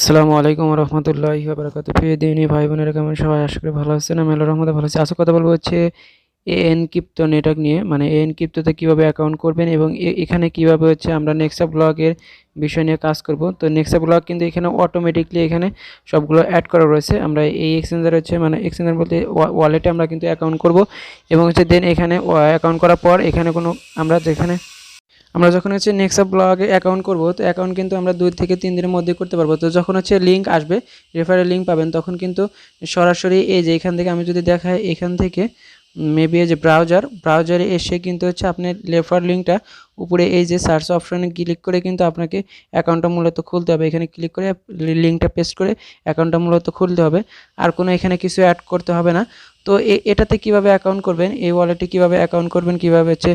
আসসালামু আলাইকুম রহমতুল্লাহি ওয়া বারাকাতুহু। প্রিয় দিনী ভাই বোনেরা কেমন সবাই? আশা করি ভালো আছেন। আমি আল্লাহর রহমতে ভালো আছি। আজকে কথা বলবো হচ্ছে এনক্রিপ্টো নেটওয়ার্ক নিয়ে, মানে এনক্রিপ্টোতে কীভাবে অ্যাকাউন্ট করবেন এবং এখানে কীভাবে হচ্ছে আমরা নেক্সা ব্লগের বিষয় নিয়ে কাজ করব। তো নেক্সা ব্লগ কিন্তু এখানে অটোমেটিকলি এখানে সবগুলো অ্যাড করা রয়েছে। আমরা এই এক্সচেঞ্জার হচ্ছে মানে এক্সচেঞ্জার বলতে ওয়ালেটে আমরা কিন্তু অ্যাকাউন্ট করব এবং হচ্ছে দেন এখানে অ্যাকাউন্ট করার পর এখানে কোনো আমরা যখন হচ্ছে নেক্সা ব্লগে অ্যাকাউন্ট করব, তো অ্যাকাউন্ট কিন্তু আমরা 2 থেকে 3 দিনের মধ্যে করতে পারবো। তো যখন হচ্ছে লিঙ্ক আসবে, রেফারেল লিঙ্ক পাবেন, তখন কিন্তু সরাসরি এই যে এখান থেকে আমি যদি দেখাই, এখান থেকে মেবি এই যে ব্রাউজারে এসে কিন্তু হচ্ছে আপনার রেফার লিঙ্কটা উপরে এই যে সার্চ অপশনে ক্লিক করে কিন্তু আপনাকে অ্যাকাউন্টটা মূলত খুলতে হবে। এখানে ক্লিক করে লিঙ্কটা পেস্ট করে অ্যাকাউন্টটা মূলত খুলতে হবে, আর কোনো এখানে কিছু অ্যাড করতে হবে না। তো এটাতে কিভাবে অ্যাকাউন্ট করবেন, এই ওয়ালেটে কিভাবে অ্যাকাউন্ট করবেন, কিভাবে হচ্ছে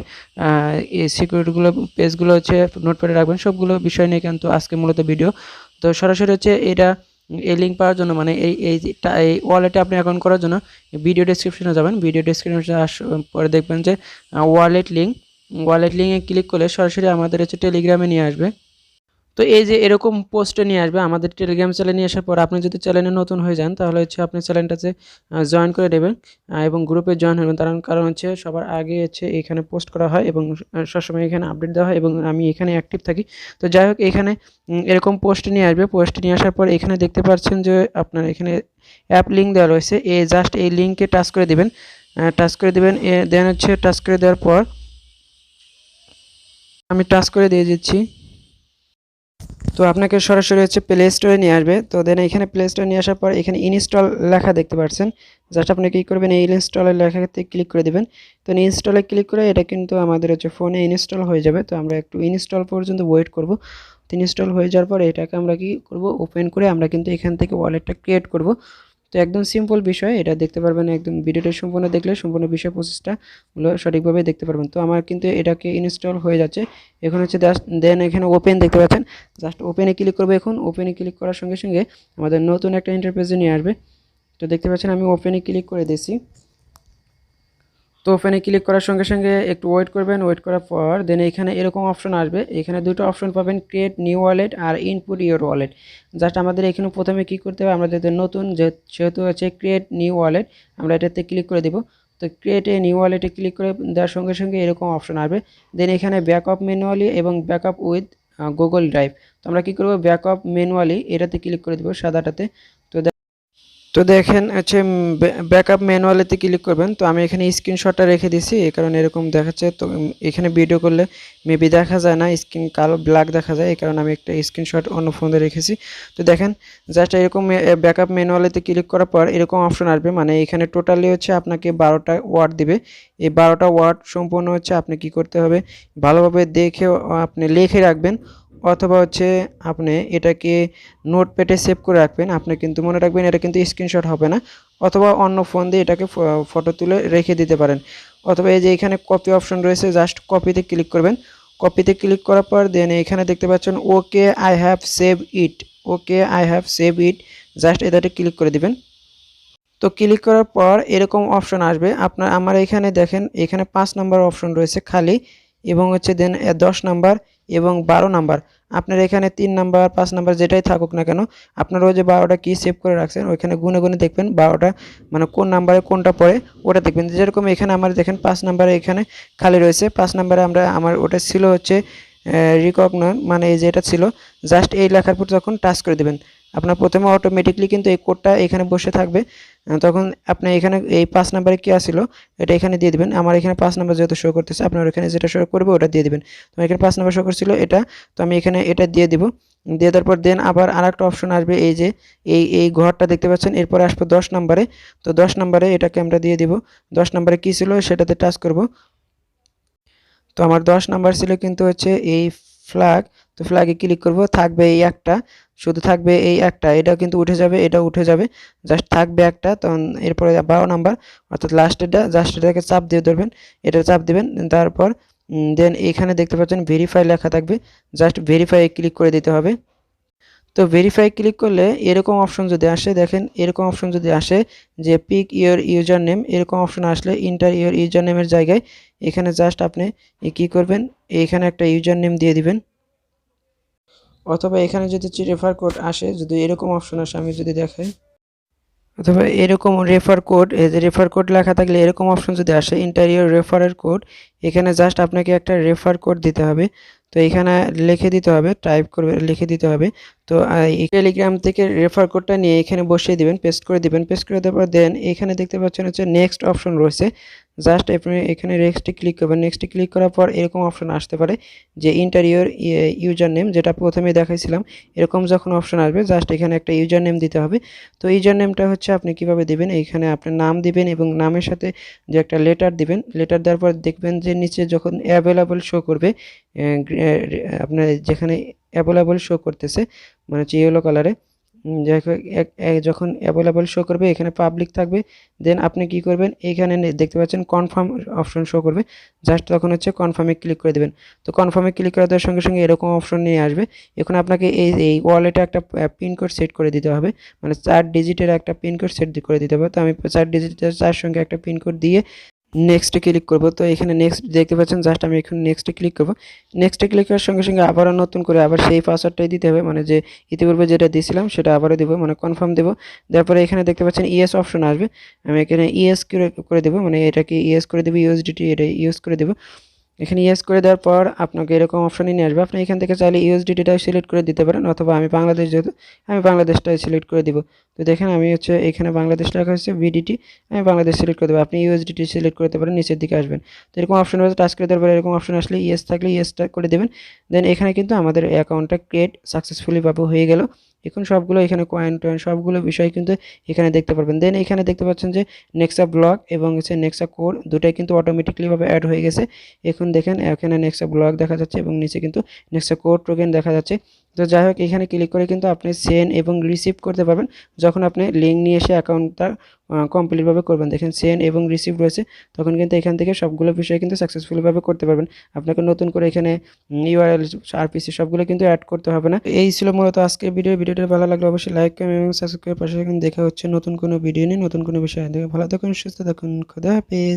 এই সিকিউরিটিগুলো পেজগুলো হচ্ছে নোটপ্যাডে রাখবেন, সবগুলো বিষয় নিয়ে কিন্তু আজকে মূলত ভিডিও। তো সরাসরি হচ্ছে এটা এই লিঙ্ক পাওয়ার জন্য, মানে এই ওয়ালেটে আপনি অ্যাকাউন্ট করার জন্য ভিডিও ডেসক্রিপশনে যাবেন। ভিডিও ডেসক্রিপশনে পরে দেখবেন যে ওয়ালেট লিঙ্কে ক্লিক করলে সরাসরি আমাদের হচ্ছে টেলিগ্রামে নিয়ে আসবে। তো এই যে এরকম পোস্টে নিয়ে আসবে আমাদের টেলিগ্রাম চ্যানেলে নিয়ে আসার পর আপনি যদি চ্যানেলে নতুন হয়ে যান, তাহলে হচ্ছে আপনি চ্যানেলটাতে জয়েন করে দেবেন এবং গ্রুপে জয়েন হবেন। কারণ হচ্ছে সবার আগে হচ্ছে এখানে পোস্ট করা হয় এবং সবসময় এখানে আপডেট দেওয়া হয় এবং আমি এখানে অ্যাক্টিভ থাকি। তো যাই হোক, এখানে এরকম পোস্ট নিয়ে আসবে। পোস্ট নিয়ে আসার পর এখানে দেখতে পাচ্ছেন যে আপনার এখানে অ্যাপ লিঙ্ক দেওয়া রয়েছে। জাস্ট এই লিঙ্কে টাচ করে দেবেন, দেন হচ্ছে টাচ করে দেওয়ার পর আমি টাচ করে দিয়ে দিচ্ছি। তো আপনাকে সরাসরি হচ্ছে প্লে স্টোরে নিয়ে আসবে। তো দেন এখানে প্লে স্টোরে নিয়ে আসার পর এখানে ইনস্টল লেখা দেখতে পাচ্ছেন। জাস্ট আপনি কী করবেন, এই ইনস্টলের লেখাতে ক্লিক করে দেবেন। তো ইনস্টলে ক্লিক করে এটা কিন্তু আমাদের হচ্ছে ফোনে ইনস্টল হয়ে যাবে। তো আমরা একটু ইনস্টল পর্যন্ত ওয়েট করব। তো ইনস্টল হয়ে যাওয়ার পর এটাকে আমরা কি করব, ওপেন করে আমরা কিন্তু এখান থেকে ওয়ালেটটা ক্রিয়েট করব। তো একদম সিম্পল বিষয়, এটা দেখতে পারবেন একদম ভিডিওটা সম্পূর্ণ দেখলে সম্পূর্ণ বিষয় প্রসেসটা সঠিকভাবে দেখতে পারবেন। তো আমার কিন্তু এটাকে ইনস্টল হয়ে যাচ্ছে। এখন হচ্ছে দেন এখানে ওপেন দেখতে পাচ্ছেন, জাস্ট ওপেনে ক্লিক করবো। এখন ওপেনে ক্লিক করার সঙ্গে সঙ্গে আমাদের নতুন একটা ইন্টারফেসে নিয়ে আসবে। তো দেখতে পাচ্ছেন আমি ওপেনে ক্লিক করে দিয়েছি। তো ওপেনে ক্লিক করার সঙ্গে সঙ্গে একটু ওয়েট করবেন। ওয়েট করার পর দেন এখানে এরকম অপশন আসবে। এখানে দুটো অপশন পাবেন, ক্রিয়েট নিউ ওয়ালেট আর ইনপুট ইউর ওয়ালেট। জাস্ট আমাদের এখানে প্রথমে কি করতে হবে, আমাদের নতুন যেহেতু হচ্ছে ক্রিয়েট নিউ ওয়ালেট, আমরা এটাতে ক্লিক করে দেব। তো ক্রিয়েট এ নিউ ওয়ালেটে ক্লিক করে দেওয়ার সঙ্গে সঙ্গে এরকম অপশন আসবে। দেন এখানে ব্যাকআপ ম্যানুয়ালি এবং ব্যাকআপ উইথ গুগল ড্রাইভ। তো আমরা কী করবো, ব্যাকআপ ম্যানুয়ালি এটাতে ক্লিক করে দেবো, সাদাটাতে। তো দেখেন হচ্ছে ব্যাকআপ ম্যানুয়ালিতে ক্লিক করবেন। তো আমি এখানে স্ক্রিনশটটা রেখে দিছি, এই কারণে এরকম দেখাচ্ছে। তো এখানে ভিডিও করলে মেবি দেখা যায় না, স্ক্রিন কালো ব্ল্যাক দেখা যায়, এই কারণে আমি একটা স্ক্রিনশট অন্য ফোনে রেখেছি। তো দেখেন জাস্ট এরকম ব্যাকআপ ম্যানুয়ালিতে ক্লিক করার পর এরকম অপশন আসবে। মানে এখানে টোটালি হচ্ছে আপনাকে 12টা ওয়ার্ড দিবে। এই 12টা ওয়ার্ড সম্পূর্ণ হচ্ছে আপনি কি করতে হবে, ভালোভাবে দেখে আপনি লিখে রাখবেন, অথবা হচ্ছে আপনি এটাকে নোটপ্যাডে সেভ করে রাখবেন। আপনি কিন্তু মনে রাখবেন এটা কিন্তু স্ক্রিনশট হবে না, অথবা অন্য ফোন দিয়ে এটাকে ফটো তুলে রেখে দিতে পারেন। অথবা এই যে এখানে কপি অপশন রয়েছে, জাস্ট কপিতে ক্লিক করবেন। কপিতে ক্লিক করার পর দেন এখানে দেখতে পাচ্ছেন okay I have save it, okay I have save it, just এটাতে ক্লিক করে দিবেন। তো ক্লিক করার পর এরকম অপশন আসবে। আমার এখানে দেখেন, এখানে 5 নাম্বার অপশন রয়েছে খালি, এবং হচ্ছে দেন 10 নাম্বার এবং 12 নাম্বার। আপনার এখানে 3 নাম্বার 5 নাম্বার যেটাই থাকুক না কেন, আপনারা ওই যে 12টা কি সেভ করে রাখছেন ওইখানে গুনে গুনে দেখবেন 12টা মানে কোন নাম্বারে কোনটা পড়ে ওটা দেখবেন। যেরকম এখানে আমার দেখেন 5 নাম্বারে এখানে খালি রয়েছে। 5 নাম্বারে আমার ওটা ছিল হচ্ছে রিকগনাইজ, মানে এই যে এটা ছিল। জাস্ট এই লেখার পর যখন টাচ করে দেবেন, আপনার প্রথমে অটোমেটিকলি কিন্তু এই কোডটা এখানে বসে থাকবে। তখন আপনি এখানে এই 5 নাম্বারে কি আসছিল এটা এখানে দিয়ে দিবেন। আমার এখানে 5 নাম্বার যেহেতু শো করতেছে, আপনার এখানে যেটা শো করবে ওটা দিয়ে দিবেন। তো এখানে 5 নাম্বার শো করছিল এটা, তো আমি এখানে এটা দিয়ে দিব। দিয়ে দেওয়ার পর দেন আবার আরেকটা অপশন আসবে, এই যে এই ঘরটা দেখতে পাচ্ছেন, এরপরে আসবে 10 নাম্বারে। তো 10 নাম্বারে এটাকে আমরা দিয়ে দিব। 10 নাম্বারে কি ছিল সেটাতে টাচ করব। তো আমার 10 নাম্বার ছিল কিন্তু হচ্ছে এই ফ্ল্যাগ। তো ফ্ল্যাগে ক্লিক করব, থাকবে এই একটা, শুধু থাকবে এই একটা, এটা কিন্তু উঠে যাবে, এটা উঠে যাবে, জাস্ট থাকবে একটা। তখন এরপরে 12 নাম্বার অর্থাৎ লাস্টেরটা, জাস্ট এটাকে চাপ দিয়ে ধরবেন, এটা চাপ দিবেন। তারপর দেন এখানে দেখতে পাচ্ছেন ভেরিফাই লেখা থাকবে, জাস্ট ভেরিফাই ক্লিক করে দিতে হবে। তো ভেরিফাই ক্লিক করলে এরকম অপশন যদি আসে, দেখেন এরকম অপশন যদি আসে যে পিক ইওর ইউজার নেম, এরকম অপশন আসলে ইন্টার ইওর ইউজার নেমের জায়গায় এখানে জাস্ট আপনি কি করবেন, এখানে একটা ইউজার নেম দিয়ে দিবেন। অথবা এখানে যদি রেফার কোড আসে, যদি এরকম অপশন আসে, আমি যদি দেখাই, অথবা এরকম রেফার কোড, এই যে রেফার কোড লেখা থাকলে এরকম অপশন যদি আসে ইন্টারিয়র রেফারের কোড, এখানে জাস্ট আপনাকে একটা রেফার কোড দিতে হবে। তো এখানে লিখে দিতে হবে, টাইপ করবে, লিখে দিতে হবে। তো এই টেলিগ্রাম থেকে রেফার কোডটা নিয়ে এখানে বসিয়ে দিবেন, পেস্ট করে দিবেন। পেস্ট করে দেওয়ার পর দেন এখানে দেখতে পাচ্ছেন হচ্ছে নেক্সট অপশন রয়েছে, জাস্ট আপনি এখানে নেক্সটে ক্লিক করবেন। নেক্সটে ক্লিক করার পর এরকম অপশন আসতে পারে যে ইন্টারিয়র ইউজার নেম, যেটা প্রথমে দেখাইছিলাম। এরকম যখন অপশন আসবে জাস্ট এখানে একটা ইউজার নেম দিতে হবে। তো ইউজার নেমটা হচ্ছে আপনি কিভাবে দিবেন, এইখানে আপনার নাম দিবেন এবং নামের সাথে যে একটা লেটার দিবেন। লেটার দেওয়ার পর দেখবেন যে নিচে যখন অ্যাভেলেবল শো করবে, আপনার যেখানে অ্যাভেলেবল শো করতেছে, মানে হচ্ছে ইয়েলো কালারে, যখন অ্যাভেলেবল শো করবে এখানে পাবলিক থাকবে, দেন আপনি কি করবেন, এইখানে দেখতে পাচ্ছেন কনফার্ম অপশন শো করবে, জাস্ট তখন হচ্ছে কনফার্মে ক্লিক করে দেবেন। তো কনফার্মে ক্লিক করে দেওয়ার সঙ্গে সঙ্গে এরকম অপশন নিয়ে আসবে। এখন আপনাকে এই ওয়ালেটে একটা পিনকোড সেট করে দিতে হবে, মানে 4 ডিজিটের একটা পিনকোড সেট করে দিতে হবে। তো আমি 4 ডিজিটের 4 সঙ্গে একটা পিনকোড দিয়ে নেক্সটে ক্লিক করব। তো এখানে নেক্সট দেখতে পাচ্ছেন, জাস্ট আমি এখানে নেক্সটে ক্লিক করব। নেক্সটে ক্লিক করার সঙ্গে সঙ্গে আবারও নতুন করে আবার সেই পাসওয়ার্ডটাই দিতে হবে, মানে যে ইতিপূর্বে যেটা দিয়েছিলাম সেটা আবারও দেবো, মানে কনফার্ম দেবো। তারপরে এখানে দেখতে পাচ্ছেন ইএস অপশন আসবে, আমি এখানে ইএস করে দেবো, মানে এটাকে ইএস করে দেবো, ইউএসডিটি এটা ইউজ করে দেবো। এখানে ইয়েস করে দেওয়ার পর আপনাকে এরকম অপশনই নিয়ে আসবে। আপনি এখান থেকে চাইলে ইউএসডিটিটাও সিলেক্ট করে দিতে পারেন, অথবা আমি বাংলাদেশ, যেহেতু আমি বাংলাদেশটাই সিলেক্ট করে দিব। তো দেখেন আমি হচ্ছে এখানে বাংলাদেশ লেখা হচ্ছে বিডিটি, আমি বাংলাদেশ সিলেক্ট করে দেবো। আপনি ইউএসডিটি সিলেক্ট করতে পারেন, নিচের দিকে আসবেন। তো এরকম অপশন রয়েছে, টাচ করে দেওয়ার পরে এরকম অপশন আসলে ইয়েস থাকলে ইয়েসটা করে দেবেন। দেন এখানে কিন্তু আমাদের অ্যাকাউন্টটা ক্রিয়েট সাকসেসফুলি ভাবে হয়ে গেল। এখন সবগুলো এখানে কয়েন টয়েন সবগুলো বিষয় কিন্তু এখানে দেখতে পারবেন। দেন এখানে দেখতে পাচ্ছেন যে নেক্সা ব্লক এবং হচ্ছে নেক্সা কোড দুটাই কিন্তু অটোমেটিকলি ভাবে অ্যাড হয়ে গেছে। এখন দেখেন এখানে নেক্সা ব্লক দেখা যাচ্ছে এবং নিচে কিন্তু নেক্সা কোড টোকেন দেখা যাচ্ছে। তো যাই হোক, এখানে ক্লিক করে কিন্তু আপনি সেন্ড এবং রিসিভ করতে পারবেন যখন আপনি লিঙ্ক নিয়ে এসে অ্যাকাউন্টটা কমপ্লিটভাবে করবেন। দেখেন সেন্ড এবং রিসিভ রয়েছে, তখন কিন্তু এখান থেকে সবগুলো বিষয় কিন্তু সাকসেসফুলিভাবে করতে পারবেন। আপনাকে নতুন করে এখানে ইউআরএল আরপিসি সবগুলো কিন্তু অ্যাড করতে হবে না। এই ছিল মূলত আজকের ভিডিওটা ভালো লাগলে অবশ্যই লাইক কমেন্ট এবং সাবস্ক্রাইব পাশে দেখা হচ্ছে নতুন কোনো ভিডিও নিয়ে, নতুন কোনো বিষয়। ভালো থাকুন, সুস্থ থাকুন, খোদা হাফেজ।